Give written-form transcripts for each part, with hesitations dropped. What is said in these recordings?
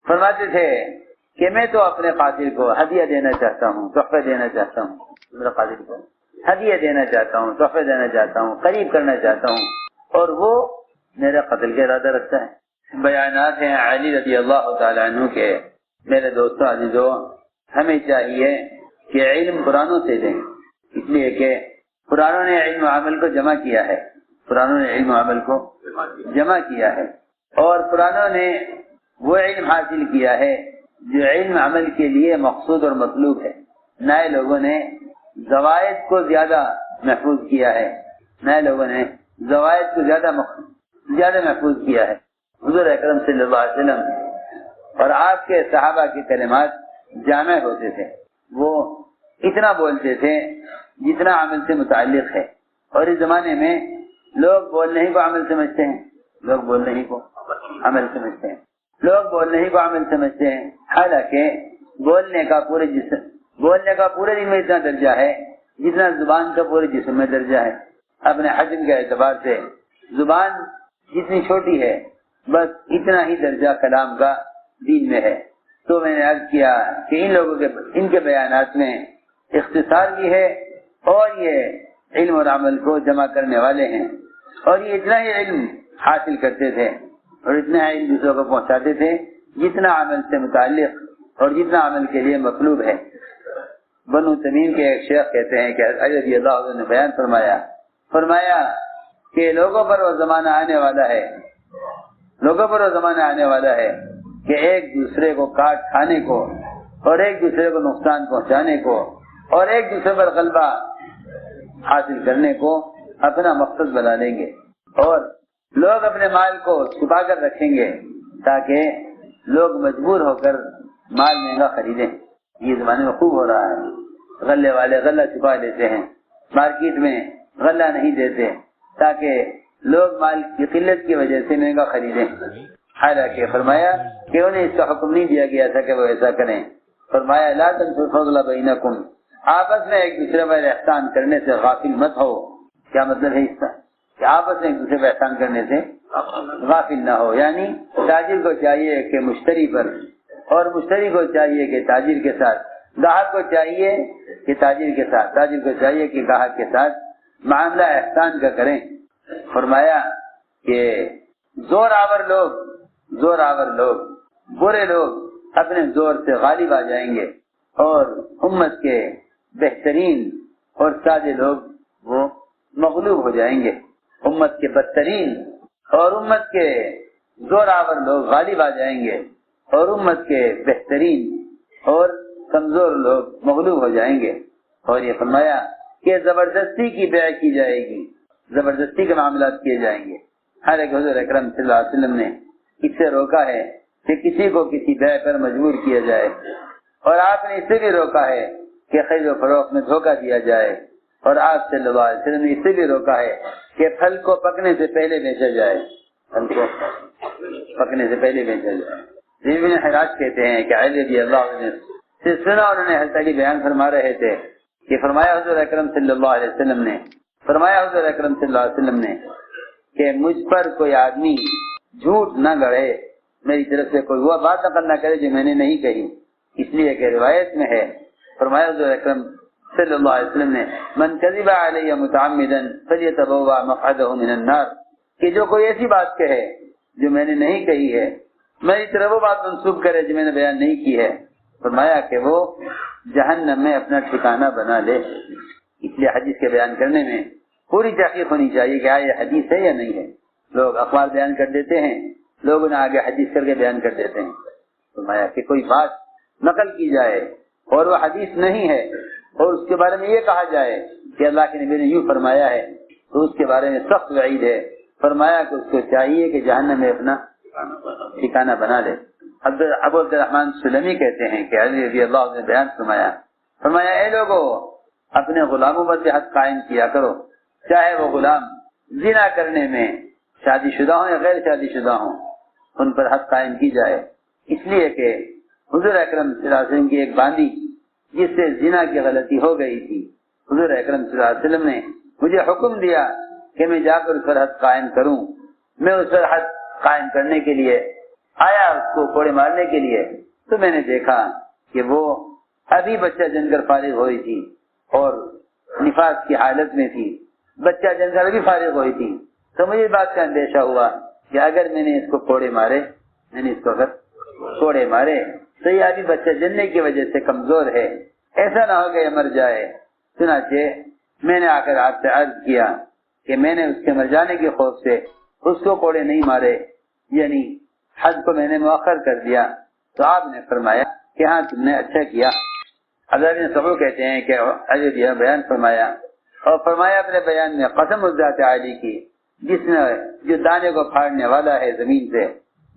فرماتے تھے کہ میں تو اپنے قاتل کو ہدیہ دینا چاہتا ہوں، تحفہ دینا چاہتا ہوں، میرے قاتل کو ہدیہ دینا چاہتا ہوں، تحفہ دینا چاہتا ہوں، قریب کرنا چاہتا ہوں، اور وہ میرے قتل کا ارادہ رکھتا ہے۔ بیانات ہیں علی رضی اللہ تعالی عنہ کے۔ میرے دوستوں عزیزوں، ہمیں چاہیے کہ علم قرآنوں سے دیں، اس لیے کہ قرآنوں نے علم و عمل کو جمع کیا ہے، قرآنوں نے علم و عمل کو جمع کیا ہے، اور قرآنوں نے وہ علم حاصل کیا ہے جو علم عمل کے لیے مقصود اور مطلوب ہے۔ نئے لوگوں نے زوائد کو زیادہ محفوظ کیا ہے، نئے لوگوں نے زوائد کو زیادہ محفوظ کیا ہے۔ حضور اکرم صلی اللہ علیہ وسلم اور آپ کے صحابہ کے کلمات جامع ہوتے تھے، وہ اتنا بولتے تھے جتنا عمل سے متعلق ہے، اور اس زمانے میں لوگ بولنے ہی کو عمل سمجھتے ہیں، لوگ بولنے ہی کو عمل سمجھتے ہیں، لوگ بولنے ہی کو عمل سمجھتے ہیں، حالانکہ بولنے کا پورے دن میں اتنا درجہ ہے جتنا زبان کا پورے جسم میں درجہ ہے۔ اپنے حجم کے اعتبار سے زبان جتنی چھوٹی ہے بس اتنا ہی درجہ کلام کا دین میں ہے۔ تو میں نے عرض کیا کہ ان کے بیانات میں اختصار بھی ہے، اور یہ علم اور عمل کو جمع کرنے والے ہیں، اور یہ اتنا ہی علم حاصل کرتے تھے اور اتنا علم دوسروں کو پہنچاتے تھے جتنا عمل سے متعلق اور جتنا عمل کے لیے مطلوب ہے۔ بنو تمیم کے ایک شیخ کہتے ہیں کہ علی رضی اللہ عنہ نے بیان فرمایا کہ لوگوں پر وہ زمانہ آنے والا ہے کہ ایک دوسرے کو کاٹ کھانے کو اور ایک دوسرے کو نقصان پہنچانے کو اور ایک دوسرے پر غلبہ حاصل کرنے کو اپنا مقصد بنا لیں گے، اور لوگ اپنے مال کو چھپا کر رکھیں گے تاکہ لوگ مجبور ہو کر مال مہنگا خریدیں۔ یہ زمانے میں خوب ہو رہا ہے، غلے والے غلہ چھپا لیتے ہیں، مارکیٹ میں غلہ نہیں دیتے تاکہ لوگ مال کی قلت کی وجہ سے مہنگا خریدیں، حالانکہ فرمایا کہ انہیں اس کا حکم نہیں دیا گیا تھا کہ وہ ایسا کریں۔ فرمایا لا تنسوا الفضل بینکم، آپس میں ایک دوسرے پر احسان کرنے سے غافل مت ہو۔ کیا مطلب ہے اس کا؟ کہ آپس میں ایک دوسرے پر احسان کرنے سے غافل نہ ہو، یعنی تاجر کو چاہیے کہ مشتری پر، اور مشتری کو چاہیے کہ تاجر کے ساتھ، گاہک کو چاہیے کہ تاجر کے ساتھ، تاجر کو چاہیے کہ گاہک کے ساتھ معاملہ احسان کا کریں۔ فرمایا کہ زور آور لوگ برے لوگ اپنے زور سے غالب آ جائیں گے، اور امت کے بہترین اور سادے لوگ وہ مغلوب ہو جائیں گے۔ امت کے بدترین اور امت کے زور آور لوگ غالب آ جائیں گے، اور امت کے بہترین اور کمزور لوگ مغلوب ہو جائیں گے۔ اور یہ فرمایا کہ زبردستی کی بیع کی جائے گی، زبردستی کے معاملات کیے جائیں گے۔ حالانکہ حضور اکرم صلی اللہ علیہ وسلم نے اس سے روکا ہے کہ کسی کو کسی بیع پر مجبور کیا جائے، اور آپ نے اس سے بھی روکا ہے کہ خرید و فروخت میں دھوکہ دیا جائے، اور آپ صلی اللہ علیہ وسلم نے اس سے بھی روکا ہے کہ پھل کو پکنے سے پہلے بیچا جائے، پھل کو پکنے سے پہلے بیچا جائے۔ ابن حراج کہتے ہیں کہ علی رضی اللہ عنہ سے سنا، انہوں نے حضرت علی بیان فرما رہے تھے کہ فرمایا حضور اکرم صلی اللہ علیہ وسلم نے کہ مجھ پر کوئی آدمی جھوٹ نہ گڑھے، میری طرف سے کوئی وہ بات نقل نہ کرے جو میں نے نہیں کہی، اس لیے کہ روایت میں ہے، فرمایا حضور اکرم صلی اللہ علیہ وسلم نے من کذب علی متعمدا فلیتبوأ مقعدہ من النار، کہ جو کوئی ایسی بات کہے جو میں نے نہیں کہی ہے، میری طرف وہ بات منسوب کرے جو میں نے بیان نہیں کی ہے، فرمایا کہ وہ جہنم میں اپنا ٹھکانہ بنا لے۔ اس لیے حدیث کے بیان کرنے میں پوری تحقیق ہونی چاہیے کہ یہ حدیث ہے یا نہیں ہے۔ لوگ اخبار بیان کر دیتے ہیں، لوگ انہیں آگے حدیث کر کے بیان کر دیتے ہیں۔ فرمایا کہ کوئی بات نقل کی جائے اور وہ حدیث نہیں ہے، اور اس کے بارے میں یہ کہا جائے کہ اللہ کے نبی نے یوں فرمایا ہے، تو اس کے بارے میں سخت وعید ہے۔ فرمایا کہ اس کو چاہیے کہ جہنم میں اپنا ٹھکانہ بنا لے۔ ابو عبد الرحمن سلمی کہتے ہیں کہ علی رضی اللہ عنہ نے بیان فرمایا اے لوگو، اپنے غلاموں پر حد قائم کیا کرو، چاہے وہ غلام زنا کرنے میں شادی شدہ ہوں یا غیر شادی شدہ ہوں، ان پر حد قائم کی جائے۔ اس لیے کہ حضور اکرم صلی اللہ علیہ وسلم کی ایک باندی جس سے زنا کی غلطی ہو گئی تھی، حضور اکرم صلی اللہ علیہ وسلم نے مجھے حکم دیا کہ میں جا کر اس پر حد قائم کروں۔ میں اس پر حد قائم کرنے کے لیے آیا اس کو کوڑے مارنے کے لیے، تو میں نے دیکھا کہ وہ ابھی بچہ جن کر فارغ ہوئی تھی اور نفاس کی حالت میں تھی، بچہ جن کر ابھی فارغ ہوئی تھی. تو مجھے بات کا اندیشہ ہوا کہ اگر میں نے اس کو کوڑے مارے، میں نے اس کو اگر کوڑے مارے تو یہ ابھی بچہ جننے کی وجہ سے کمزور ہے، ایسا نہ ہو کہ یہ مر جائے. چنانچہ میں نے آ کر آپ سے عرض کیا کہ میں نے اس کے مر جانے کے خوف سے اس کو کوڑے نہیں مارے، یعنی حد کو میں نے مؤخر کر دیا. تو آپ نے فرمایا کہ ہاں تم نے اچھا کیا. حضرت صبر کہتے ہیں کہ حضرت یہ بیان فرمایا اور فرمایا اپنے بیان میں قسم الذات عالی کی، جس نے جو دانے کو پھاڑنے والا ہے زمین سے،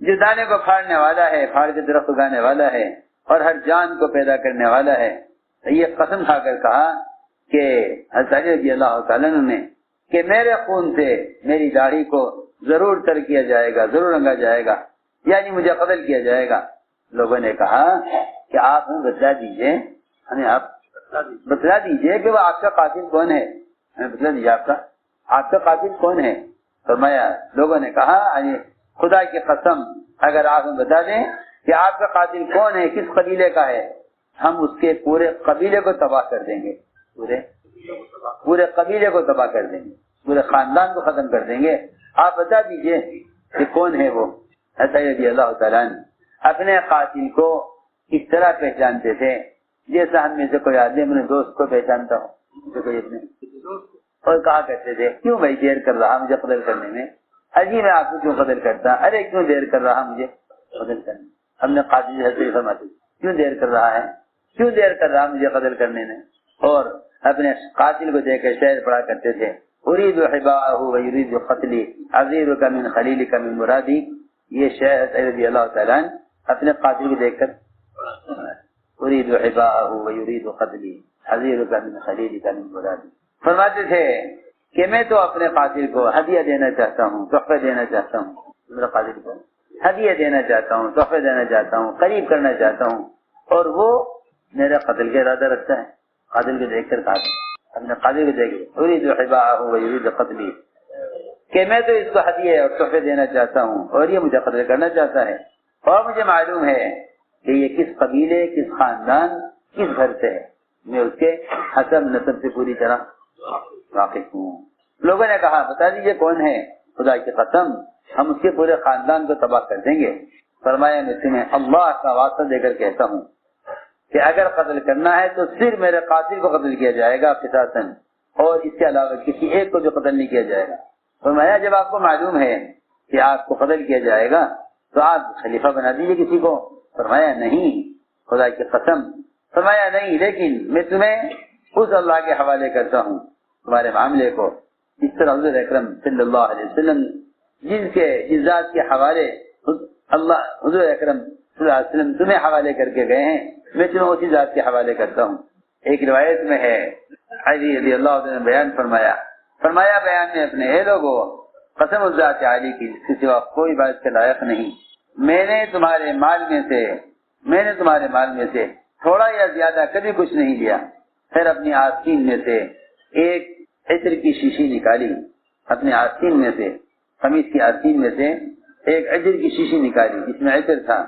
جو دانے کو پھاڑنے والا ہے، پھاڑ کے درخت اگانے والا ہے اور ہر جان کو پیدا کرنے والا ہے. یہ قسم کھا کر کہا کہ حضرت علی رضی اللہ تعالیٰ نے کہ میرے خون سے میری داڑھی کو ضرور تر کیا جائے گا، ضرور رنگا جائے گا، یعنی مجھے قتل کیا جائے گا. لوگوں نے کہا کہ آپ ہمیں بتلا دیجئے، ہمیں آپ بتلا دیجئے کہ وہ آپ کا قاتل کون ہے، ہمیں بتلا دیجئے آپ کا قاتل کون ہے. فرمایا لوگوں نے کہا خدا کی قسم اگر آپ ہمیں بتا دیں کہ آپ کا قاتل کون ہے، کس قبیلے کا ہے، ہم اس کے پورے قبیلے کو تباہ کر دیں گے، پورے قبیلے کو تباہ کر دیں گے، پورے خاندان کو ختم کر دیں گے. آپ بتا دیجئے کہ کون ہے وہ. حضرت رضی اللہ تعالیٰ اپنے قاتل کو اس طرح پہچانتے تھے جیسا ہم میں سے کوئی آدمی اپنے دوست کو پہچانتا ہوں، اور کہا کرتے تھے کیوں بھائی دیر کر رہا مجھے قتل کرنے میں، اجی میں آپ کو کیوں قتل کرتا، ارے کیوں دیر کر رہا مجھے قتل کرنے. ہم نے قاتل حضرت فرماتے کیوں دیر کر رہا ہے، کیوں دیر کر رہا مجھے قتل کرنے میں. اور اپنے قاتل کو دیکھ کر شعر پڑھا کرتے تھے اريد حباءه ويريد قتلي اعذرك من خليلك من مرادي. یہ شعر رضی اللہ تعالیٰ اپنے قاتل کو دیکھ کر اريد حباءه ويريد قتلي اعذرك من خليلك من مرادي فرماتے تھے کہ میں تو اپنے قاتل کو ہدیہ دینا چاہتا ہوں، تحفہ دینا چاہتا ہوں، میرے قاتل کو ہدیہ دینا چاہتا ہوں، تحفہ دینا چاہتا ہوں، قریب کرنا چاہتا ہوں، اور وہ میرے قتل کا ارادہ رکھتا ہے. قاتل کو دیکھ کر کہا اپنے قاتل کو دیکھ اريد حباءه ويريد قتلي کہ میں تو اس کو ہدیہ اور تحفے دینا چاہتا ہوں اور یہ مجھے قتل کرنا چاہتا ہے. اور مجھے معلوم ہے کہ یہ کس قبیلے، کس خاندان، کس گھر سے ہے، میں اس کے حسب نسب سے پوری طرح واقف ہوں. لوگوں نے کہا بتا دیجئے کون ہے. خدا کی قسم ہم اس کے پورے خاندان کو تباہ کر دیں گے. فرمایا میں تمہیں اللہ کا واسطہ دے کر کہتا ہوں کہ اگر قتل کرنا ہے تو صرف میرے قاتل کو قتل کیا جائے گا قصاصاً، اور اس کے علاوہ کسی ایک کو جو قتل نہیں کیا جائے گا. فرمایا جب آپ کو معلوم ہے کہ آپ کو قتل کیا جائے گا تو آپ خلیفہ بنا دیجئے کسی کو. فرمایا نہیں، خدا کی قسم. فرمایا نہیں، لیکن میں تمہیں اس اللہ کے حوالے کرتا ہوں تمہارے معاملے کو، جس طرح حضور اکرم صلی اللہ علیہ وسلم جس ذات کے حوالے اللہ حضور اکرم صلی اللہ علیہ وسلم تمہیں حوالے کر کے گئے ہیں، میں تمہیں اسی ذات کے حوالے کرتا ہوں. ایک روایت میں ہے علی رضی اللہ عنہ نے بیان فرمایا بیان میں اپنے اے لوگو قسم الذات علی کی جس کے سوا کوئی بات کے لائق نہیں، میں نے تمہارے مال میں سے تھوڑا یا زیادہ کبھی کچھ نہیں لیا. پھر اپنی آستین میں سے ایک عطر کی شیشی نکالی، اپنے آستین میں سے قمیص کی آستین میں سے ایک عطر کی شیشی نکالی جس میں عطر تھا.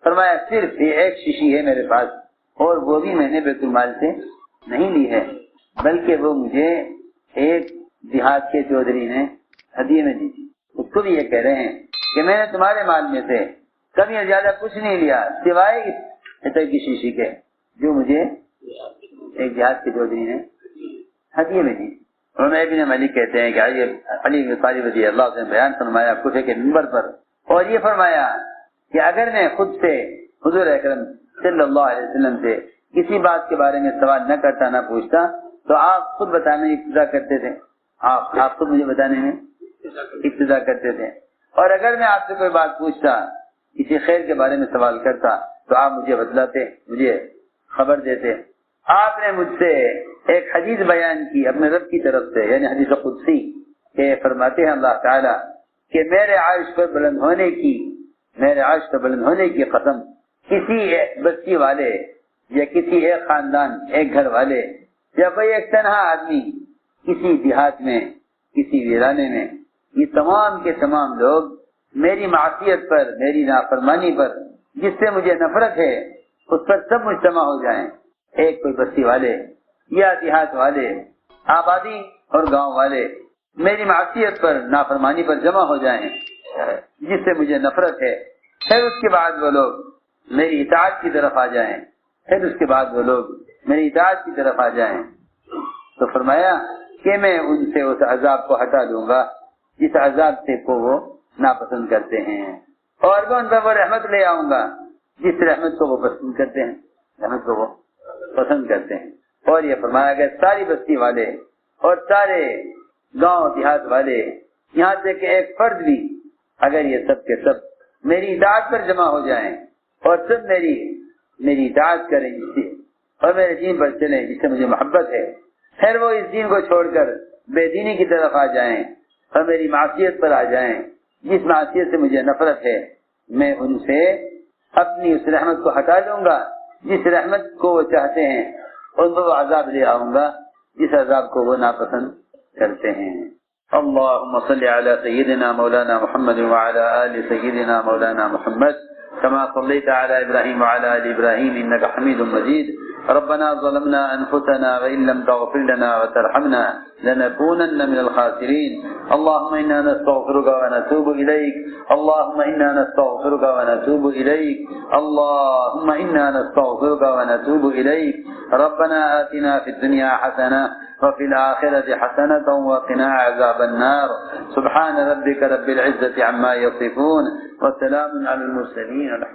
فرمایا صرف یہ ایک شیشی ہے میرے پاس، اور وہ بھی میں نے بیت المال سے نہیں لی ہے، بلکہ وہ مجھے ایک دیہات کے چودھری نے ہدیے میں دی تھی. اس کو بھی یہ کہہ رہے ہیں کہ میں نے تمہارے مال میں سے کبھی زیادہ کچھ نہیں لیا سوائے اس عطر کی شیشی کے جو مجھے ایک دیہات کے چودھری نے ہدیے میں دی. اور میں ابن مالک کہتے ہیں کہ علی بن طالب رضی اللہ عنہ نے بیان فرمایا کوفے کے منبر پر، اور یہ فرمایا کہ اگر میں خود سے حضور اکرم صلی اللہ علیہ وسلم سے کسی بات کے بارے میں سوال نہ کرتا، نہ پوچھتا، تو آپ خود بتانے میں ابتدا کرتے تھے، آپ خود مجھے بتانے میں ابتدا کرتے تھے. اور اگر میں آپ سے کوئی بات پوچھتا، کسی خیر کے بارے میں سوال کرتا، تو آپ مجھے بتلاتے، مجھے خبر دیتے. آپ نے مجھ سے ایک حدیث بیان کی اپنے رب کی طرف سے، یعنی حدیث قدسی، کہ فرماتے ہیں اللہ تعالی کہ میرے عرش پر بلند ہونے کی قسم، کسی بستی والے یا کسی ایک خاندان، ایک گھر والے یا کوئی ایک تنہا آدمی کسی دیہات میں، کسی ویرانے میں، یہ تمام کے تمام لوگ میری معصیت پر، میری نافرمانی پر، جس سے مجھے نفرت ہے، اس پر سب مجتمع ہو جائیں، ایک کوئی بستی والے یا دیہات والے، آبادی اور گاؤں والے میری معصیت پر، نافرمانی پر جمع ہو جائیں جس سے مجھے نفرت ہے، پھر اس کے بعد وہ لوگ میری اطاعت کی طرف آ جائیں، پھر اس کے بعد وہ لوگ میری اطاعت کی طرف آ جائیں، تو فرمایا کہ میں ان سے اس عذاب کو ہٹا دوں گا جس عذاب سے کو وہ ناپسند کرتے ہیں، اور میں ان پر وہ رحمت لے آؤں گا جس رحمت کو وہ پسند کرتے ہیں، رحمت کو وہ پسند کرتے ہیں۔ اور یہ فرمایا گیا ساری بستی والے اور سارے گاؤں دیہات والے، یہاں سے کہ ایک فرد بھی، اگر یہ سب کے سب میری اطاعت پر جمع ہو جائیں اور سب میری اطاعت کریں جس سے، اور میرے دین پر چلیں جس سے مجھے محبت ہے، پھر وہ اس دین کو چھوڑ کر بے دینی کی طرف آ جائیں اور میری معصیت پر آ جائیں جس معصیت سے مجھے نفرت ہے، میں ان سے اپنی اس رحمت کو ہٹا لوں گا جس رحمت کو وہ چاہتے ہیں، ان کو عذاب لے آؤں گا جس عذاب کو وہ ناپسند کرتے ہیں۔ اللهم صل على سيدنا مولانا محمد وعلى آل سيدنا مولانا محمد كما صليت على إبراهيم وعلى آل إبراهيم إنك حميد مجيد۔ ربنا ظلمنا أنفسنا وإن لم تغفر لنا وترحمنا لنكونن من الخاسرين۔ اللهم إنا نستغفرك ونتوب إليك، اللهم إنا نستغفرك ونتوب إليك، اللهم إنا نستغفرك ونتوب إليك۔ ربنا آتنا في الدنيا حسنة وفي الآخرة حسنة وقنا عذاب النار۔ سبحان ربك رب العزة عما يصفون وسلام على المرسلين۔